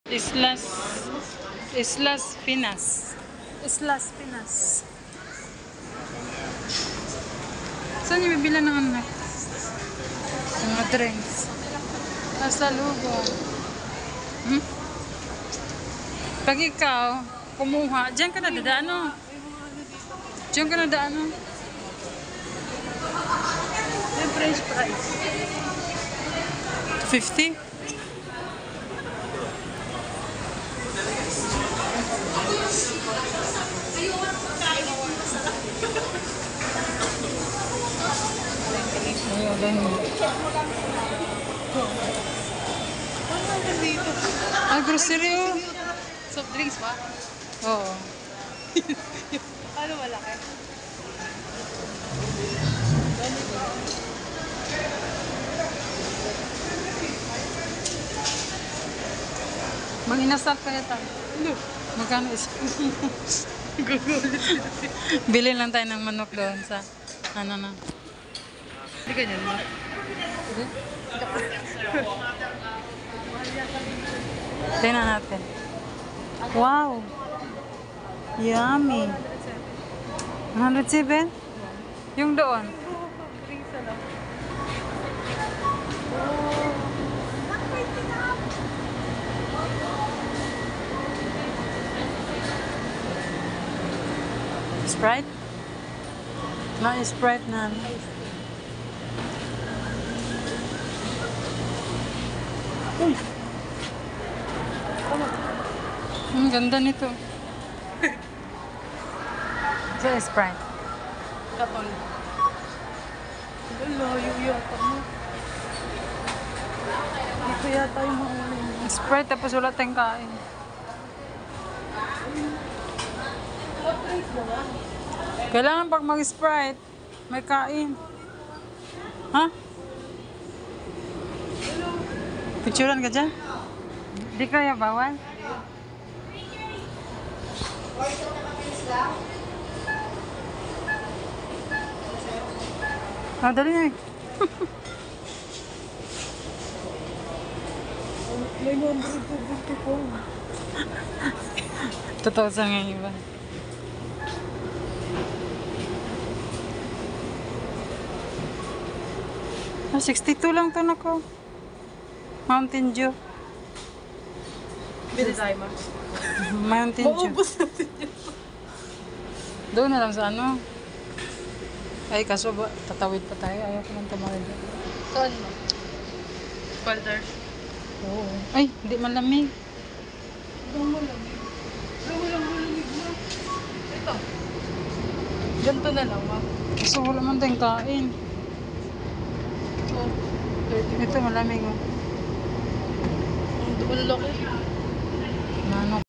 Islas Islas Pinas. Islas Pinas. Saan yung bibila ng anak? Mga drinks. Nasa lugo. Pag ikaw, kumuha, diyan ka na dadaan, no? Diyan ka na dadaan, no? Yung French fries. 50? Ah, grocery, oh. Soft drinks ba? Oo. Ano malaki? Mag-inasal kaya tayo. Ano? Magkano is? Bili lang tayo ng manok doon sa ano na. Hindi ganyan mo. Tingnan natin. Wow! Yummy! 107? Yung doon. Drinks na lang. Sprite? No, Sprite na. Ang ganda nito. So, Sprite. Katol. Layo yata mo. Dito yata yung mga uling. Sprite tapos wala tayong kain. Soft drinks mo nga. Kailangan pag mag-Sprite, may kain. Ha? Picturean ka dyan? Di kaya bawal? Ah, dali na eh. May number po gusto ko. Totoo sa nga iba. Ah, 62 lang to nako. Mountain Dew. Bili tayo ma. Mountain Dew. Maubos natin yun. Doon na lang sa ano. Ay, kaso ba, tatawid pa tayo. Ayaw ko nang tumawid. Saan mo? Filter. Oo. Ay, hindi malamig. Ang malamig. Ang malamig mo. Ito. Ganito na lang ma. Kaso wala man tayong kain. Ito. 30. Ito malamig oh. Ang laki. Nano